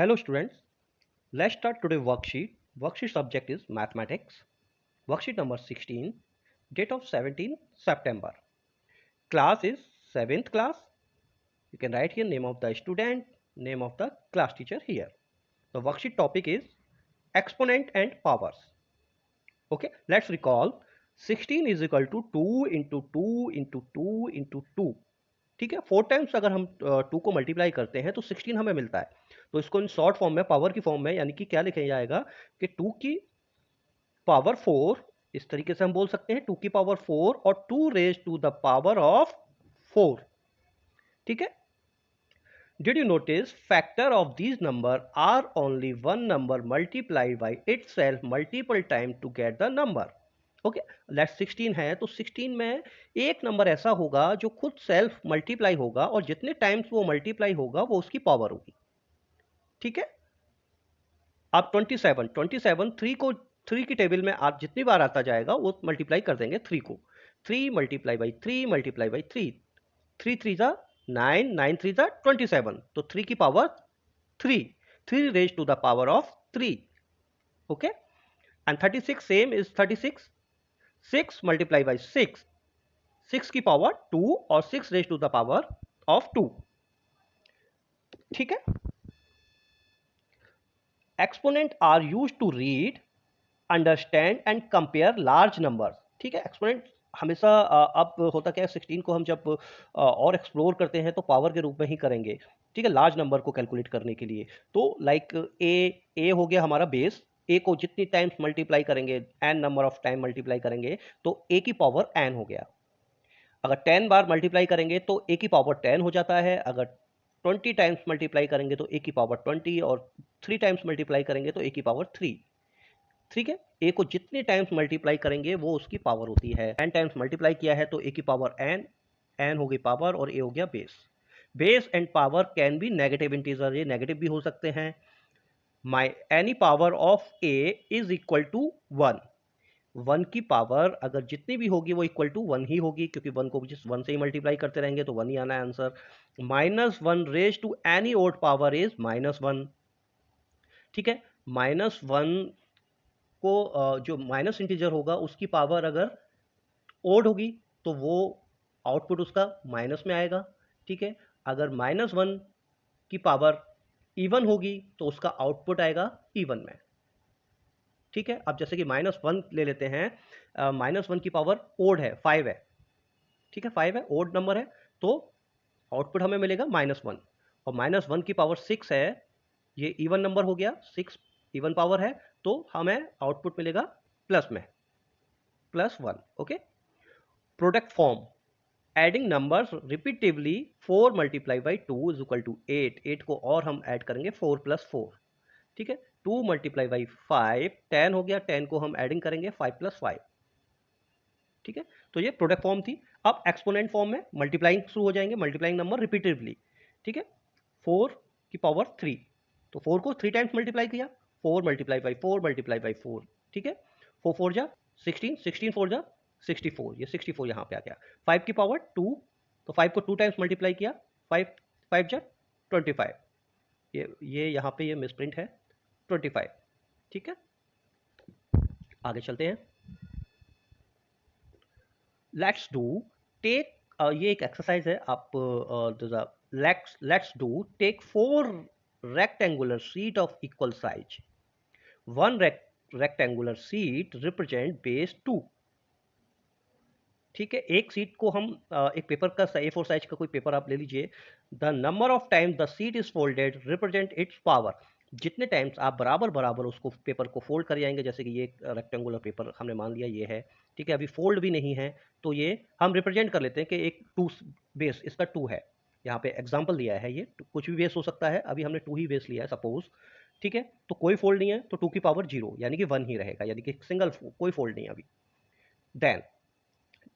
Hello students, let's start today worksheet. Worksheet subject is mathematics. Worksheet number 16, date of 17 September. Class is 7th class. You can write here name of the student, name of the class teacher here. The worksheet topic is exponent and powers. Okay, let's recall 16 is equal to 2 into 2 into 2 into 2. ठीक है, 4 times अगर हम 2 को multiply करते हैं तो 16 हमें मिलता है। तो इसको इन शॉर्ट फॉर्म में पावर की फॉर्म में यानी कि क्या लिखा जाएगा कि 2 की पावर 4, इस तरीके से हम बोल सकते हैं 2 की पावर 4 और 2 raise to the power of 4। ठीक है, did you notice factor of these number are only one number multiply by itself multiple time to get the number. Okay, let 16 है तो 16 में एक नंबर ऐसा होगा जो खुद सेल्फ मल्टीप्लाई होगा और जितने टाइम्स वो मल्टीप्लाई होगा वो उसकी पावर होगी। ठीक है, आप 27 3 की टेबल में आप जितनी बार आता जाएगा वो मल्टीप्लाई कर देंगे 3 को। 3 मल्टीप्लाई बाई 3 मल्टीप्लाई बाई 3, 3 3 जा 9, 9 3 जा 27, तो 3 की power 3, 3 raise to the power of 3। Okay, and 36 same is 36, 6 multiply by 6, 6 की पावर 2 और 6 raise to the power of 2। ठीक है, exponent are used to read, understand and compare large numbers. ठीक है, एक्सपोनेंट हमेशा अब होता क्या है 16 को हम जब और एक्सप्लोर करते हैं तो पावर के रूप में ही करेंगे। ठीक है, लार्ज नंबर को कैलकुलेट करने के लिए तो लाइक ए हो गया हमारा बेस, ए को जितनी टाइम्स मल्टीप्लाई करेंगे N number of time multiply करेंगे तो ए की पावर एन हो गया। अगर 10 बार मल्टीप्लाई करेंगे तो ए की पावर 10 हो जाता है। अगर 20 टाइम्स मल्टीप्लाई करेंगे तो ए की पावर 20 और 3 टाइम्स मल्टीप्लाई करेंगे तो ए की पावर 3। ठीक है, ए को जितने टाइम्स मल्टीप्लाई करेंगे वो उसकी पावर होती है। एन टाइम्स मल्टीप्लाई किया है तो ए की पावर एन, एन हो गई पावर और ए हो गया base. Base and power can be negative integer, ये नेगेटिव भी हो सकते हैं। My any power of A is equal to 1, 1 की पावर अगर जितनी भी होगी वो इक्वल टू 1 ही होगी क्योंकि 1 को जिस 1 से ही मल्टीप्लाई करते रहेंगे तो 1 ही आना है answer. -1 raise to any odd power is -1। ठीक है, -1 को जो माइनस इंटीजर होगा उसकी पावर अगर ओड होगी तो वो आउटपुट उसका माइनस में आएगा। ठीक है, अगर -1 की पावर इवन होगी तो उसका आउटपुट आएगा इवन में। ठीक है, अब जैसे कि -1 ले लेते हैं, -1 की पावर ओड है 5 है। ठीक है, 5 है, ओड नंबर है, तो आउटपुट हमें मिलेगा -1। और -1 की पावर 6 है, ये इवन नंबर हो गया, 6 इवन पावर है, तो हमें आउटपुट मिलेगा प्लस में, +1। Okay, product form, adding numbers repetitively 4 multiply by 2 is equal to 8, 8 को और हम ऐड करेंगे 4 + 4। ठीक है, 2 मल्टीप्लाई बाई 5 10 हो गया, 10 को हम एडिंग करेंगे 5 + 5। ठीक है, तो ये प्रोडक्ट फॉर्म थी। अब एक्सपोनेंट फॉर्म में मल्टीप्लाइंग शुरू हो जाएंगे, मल्टीप्लाइंग नंबर रिपीटिवली। ठीक है, 4 की पावर 3, तो 4 को 3 टाइम्स मल्टीप्लाई किया, 4 मल्टीप्लाई बाई 4 मल्टीप्लाई बाई 4। ठीक है, 4 4 जा 16, 16 4 जा 64, ये 64 यहाँ पे आ गया। 5 की पावर 2, तो 5 को 2 टाइम्स मल्टीप्लाई किया, 5 5 जा 25, ये यहाँ पे ये मिसप्रिंट है 25। ठीक है, आगे चलते हैं। लेट्स डू टेक, ये एक एक्सरसाइज है, आप let's do take 4 rectangular sheet of equal size, one rectangular sheet represent base 2। ठीक है, एक सीट को हम एक पेपर का A4 साइज का कोई पेपर आप ले लीजिए। The number of times the seat is folded represent it's power, जितने टाइम्स आप बराबर बराबर उसको पेपर को फोल्ड कर जाएंगे, जैसे कि ये रेक्टेंगुलर पेपर हमने मान लिया ये है। ठीक है, अभी फोल्ड भी नहीं है तो ये हम रिप्रेजेंट कर लेते हैं कि एक 2 बेस इसका 2 है। यहाँ पे एग्जाम्पल दिया है, ये कुछ भी बेस हो सकता है, अभी हमने 2 ही बेस लिया है सपोज। ठीक है, तो कोई फोल्ड नहीं है तो 2 की पावर 0 यानी कि 1 ही रहेगा, यानी कि सिंगल, कोई फोल्ड नहीं है अभी।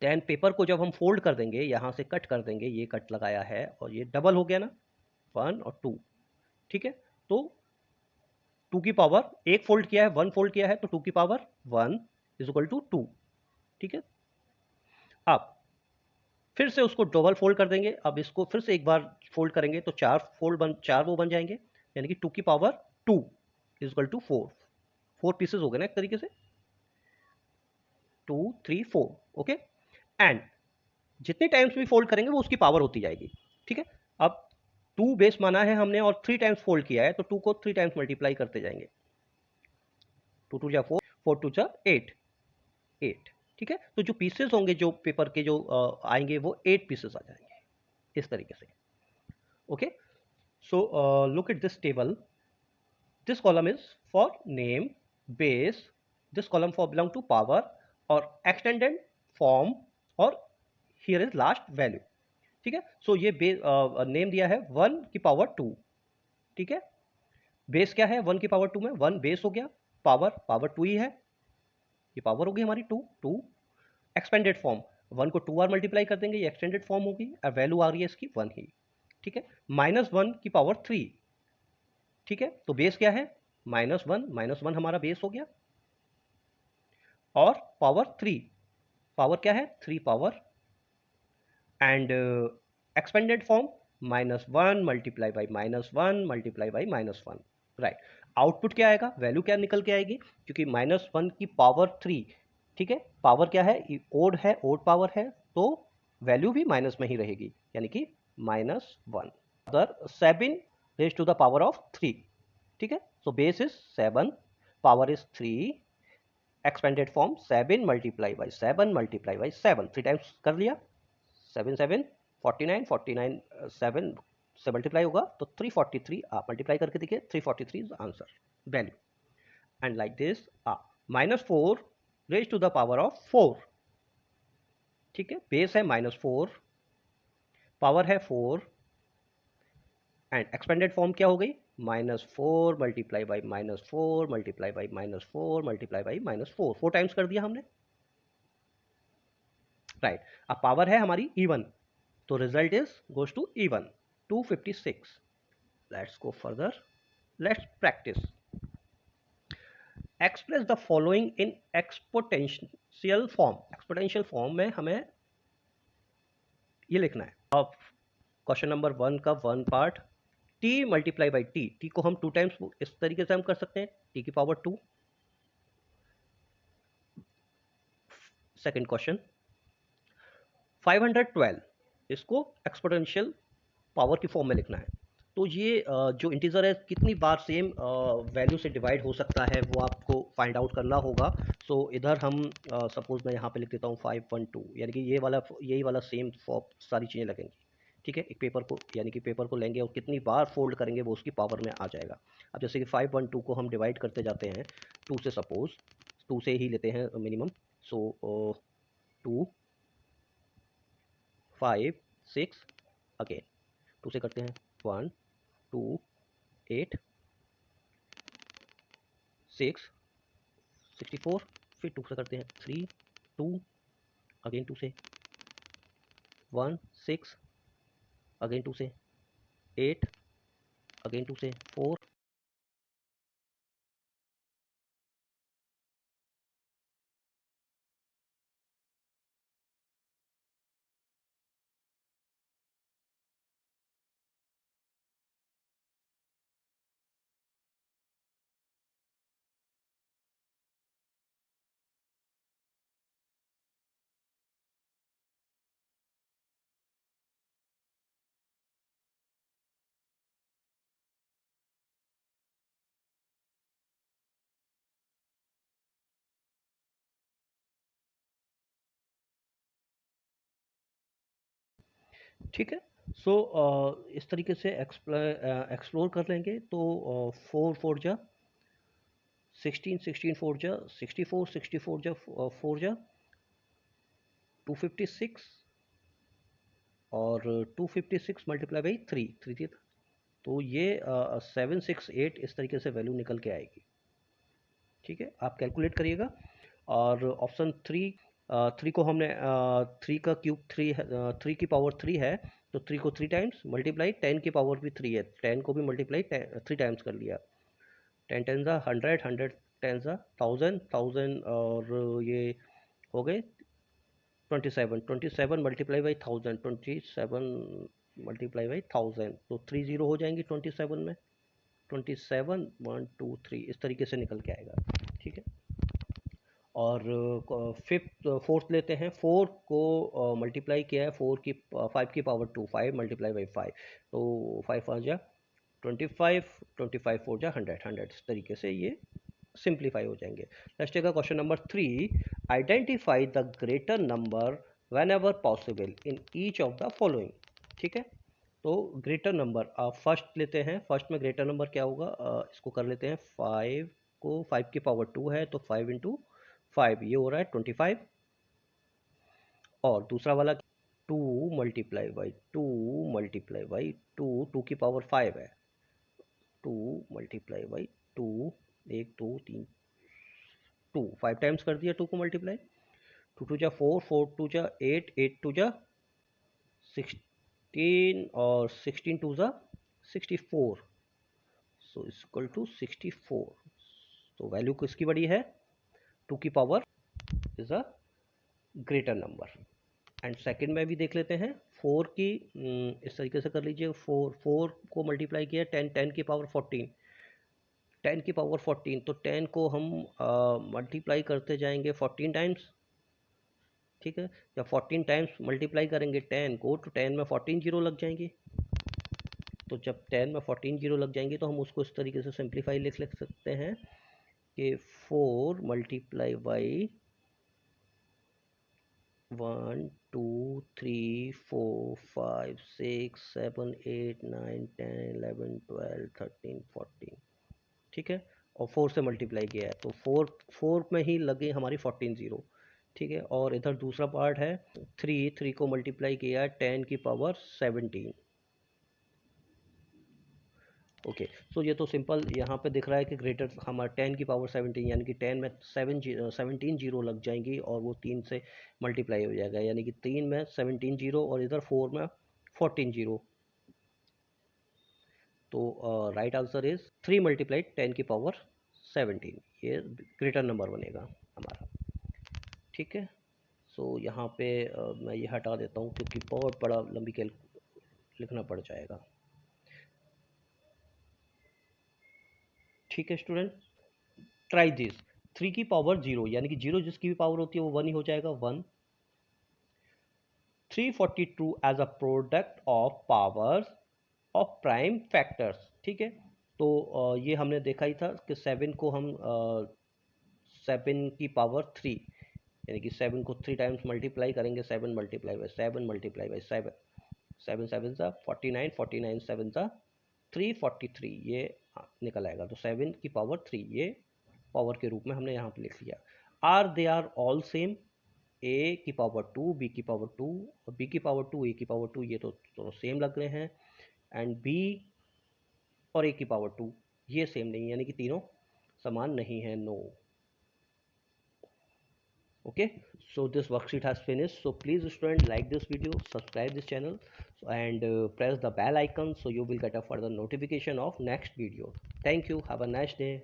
देन पेपर को जब हम फोल्ड कर देंगे, यहाँ से कट कर देंगे, ये कट लगाया है और ये डबल हो गया ना, 1 और 2। ठीक है, तो 2 की पावर, एक फोल्ड किया है 1 फोल्ड किया है तो 2 की पावर 1 इज इक्वल टू 2। ठीक है, अब फिर से उसको डबल फोल्ड कर देंगे, अब इसको फिर से एक बार फोल्ड करेंगे तो 4 वो बन जाएंगे, यानी कि 2 की power 2 is equal to 4। 4 pieces हो गए ना एक तरीके से, 2 3 4। ओके, एंड जितने टाइम्स भी फोल्ड करेंगे वो उसकी पावर होती जाएगी। ठीक है, अब 2 बेस माना है हमने और 3 टाइम्स फोल्ड किया है, तो 2 को 3 टाइम्स मल्टीप्लाई करते जाएंगे। 2 2 जा 4, 4 2 जा 8, 8। ठीक है, तो जो पीसेस होंगे जो पेपर के जो आएंगे वो 8 पीसेस आ जाएंगे इस तरीके से। Okay, so look at this table. This column is for name, base. This column for belong to power or extended form, और here is last value। ठीक है, सो ये नेम दिया है 1 की पावर 2। ठीक है, बेस क्या है 1 की पावर 2 में, 1 बेस हो गया, पावर पावर 2 ही है, ये पावर होगी हमारी 2 2। एक्सपेंडेड फॉर्म, 1 को 2 बार मल्टीप्लाई कर देंगे, ये एक्सटेंडेड फॉर्म होगी और वैल्यू आ रही है इसकी 1 ही। ठीक है, -1 की पावर 3। ठीक है, तो बेस क्या है -1 हमारा बेस हो गया, और पावर 3, पावर क्या है 3 power, and expanded form -1 multiply by -1 multiply by -1। Right, output क्या आएगा, वैल्यू क्या निकल के आएगी, क्योंकि -1 की पावर 3। ठीक है, पावर क्या है, ओड पावर है, तो वैल्यू भी माइनस में ही रहेगी, यानी कि -1। Other 7 raise to the power of 3। ठीक है, so base is 7, power is 3, expanded form 7 multiply by 7 multiply by 7, 3 times कर लिया, 7 7 49, 49 7 से मल्टीप्लाई होगा तो 343, आप मल्टीप्लाई करके देखिए, 343 is answer value. And like this -4 raise to the power of 4। ठीक है, बेस है -4, पावर है 4, एंड एक्सपेंडेड फॉर्म क्या हो गई, -4 multiply by -4 multiply by -4 multiply by -4, 4 times कर दिया हमने। राइट, अब पावर है हमारी इवन, तो result is goes to even 256। Let's go further, let's practise. Express the following in exponential form. Exponential form में हमें ये लिखना है। अब क्वेश्चन नंबर 1 का 1 part, t multiply by T, T को हम 2 टाइम्स इस तरीके से हम कर सकते हैं, t की पावर 2। सेकंड क्वेश्चन 512, इसको एक्सपोनेंशियल पावर की फॉर्म में लिखना है। तो ये जो इंटीजर है कितनी बार सेम वैल्यू से डिवाइड हो सकता है वो आपको फाइंड आउट करना होगा। सो इधर हम सपोज मैं यहाँ पे लिख देता हूँ 512, यानी कि ये वाला यही वाला सेम सारी चीज़ें लगेंगी। ठीक है, एक पेपर को यानी कि पेपर को लेंगे और कितनी बार फोल्ड करेंगे वो उसकी पावर में आ जाएगा। अब जैसे कि 512 को हम डिवाइड करते जाते हैं 2 से, सपोज 2 से ही लेते हैं मिनिमम। सो 2 5 6, अगेन 2 से करते हैं 1 2 8 6 64, फिर 2 से करते हैं 3 2, अगेन 2 से 1 6, अगेन 2 से 8, अगेन 2 से 4। ठीक है, सो इस तरीके से एक्सप्लोर कर लेंगे। तो 4 4 जा 16, 16 4 जा 64, 64 जा 4 जा 256, और 256 मल्टीप्लाई बाई 3 3 थी, तो ये 768 इस तरीके से वैल्यू निकल के आएगी। ठीक है, आप कैलकुलेट करिएगा। और ऑप्शन 3, 3 को हमने 3 का क्यूब 3 है, 3 की पावर 3 है, तो 3 को 3 टाइम्स मल्टीप्लाई, 10 की पावर भी 3 है, 10 को भी मल्टीप्लाई 3 टाइम्स कर लिया, 10 टेन ज़ा 100, 100 टेन ज़ा 1000, 1000, और ये हो गए 27, 27 मल्टीप्लाई बाई 1000, 27 मल्टीप्लाई बाई 1000, तो 3 जीरो हो जाएंगी 27 में, 27 1 2 3 इस तरीके से निकल के आएगा, ठीक है। और फिफ्थ फोर्थ लेते हैं, 4 को मल्टीप्लाई किया है 5 की पावर 2, 5 मल्टीप्लाई बाई 5, तो 5 आ जा 25, 25 4 जा 100, 100 इस तरीके से ये सिंप्लीफाई हो जाएंगे। नेक्स्ट का question number 3, identify the greater number when ever possible in each of the following, ठीक है। तो ग्रेटर नंबर फर्स्ट लेते हैं, फर्स्ट में ग्रेटर नंबर क्या होगा, इसको कर लेते हैं 5 को 5 की पावर 2 है तो 5 इंटू 5 ये हो रहा है 25, और दूसरा वाला 2 मल्टीप्लाई बाई 2 मल्टीप्लाई बाई 2, 2 की पावर 5 है, 2 मल्टीप्लाई बाई 2, 1 2 3 2, 5 टाइम्स कर दिया 2 को मल्टीप्लाई, 2 2 जा 4, 4 2 जा 8, 8 2 जा 16, और 16 2 जा 64, सो इक्वल टू 64। तो वैल्यू किसकी बड़ी है, 2 की power is a greater number. And second में भी देख लेते हैं, 4 की इस तरीके से कर लीजिए, 4 को मल्टीप्लाई किया 10, 10 की पावर 14, 10 की पावर 14, तो 10 को हम मल्टीप्लाई करते जाएंगे 14 टाइम्स, ठीक है। जब 14 टाइम्स मल्टीप्लाई करेंगे 10 को तो 10 में 14 जीरो लग जाएंगे, तो जब 10 में 14 जीरो लग जाएंगे तो हम उसको इस तरीके से सिंप्लीफाई लिख सकते हैं कि 4 मल्टीप्लाई बाई 1 2 3 4 5 6 7 8 9 10 11 12 13 14, ठीक है। और 4 से मल्टीप्लाई किया है तो 4 में ही लगे हमारी 14 जीरो, ठीक है। और इधर दूसरा पार्ट है, 3 को मल्टीप्लाई किया है 10 की पावर 17, ओके। सो ये तो सिंपल यहाँ पे दिख रहा है कि ग्रेटर हमारा 10 की पावर 17, यानी कि 10 में 17 जीरो लग जाएंगी और वो 3 से मल्टीप्लाई हो जाएगा, यानी कि 3 में 17 जीरो और इधर 4 में 14 जीरो, तो राइट आंसर इज 3 मल्टीप्लाइड 10 की पावर 17, ये ग्रेटर नंबर बनेगा हमारा, ठीक है। सो यहाँ पे मैं ये हटा देता हूँ क्योंकि बहुत बड़ा लंबी कैल लिखना पड़ जाएगा, ठीक है स्टूडेंट। ट्राई दिस, 3 की पावर 0, यानी कि 0 जिसकी भी पावर होती है वो 1 ही हो जाएगा, 1। 342 as a product of powers of prime factors, ठीक है। तो ये हमने देखा ही था कि 7 को हम 7 की पावर 3, यानी कि 7 को 3 टाइम्स मल्टीप्लाई करेंगे, 7 मल्टीप्लाई बाई 7 मल्टीप्लाई बाई 7, 7 7 सा 49, 49 7 सा 343, ये निकल आएगा, तो 7 की पावर 3 ये पावर के रूप में हमने यहाँ पे लिख लिया। Are they are all same, a की पावर 2 बी की पावर 2 और बी की पावर 2 ए की पावर 2, ये तो दोनों सेम लग रहे हैं। एंड बी और ए की पावर 2 ये सेम नहीं, यानी कि तीनों समान नहीं है, no. Okay, so this worksheet has finished, so please student like this video, subscribe this channel, and press the bell icon so you will get a further notification of next video. Thank you, have a nice day.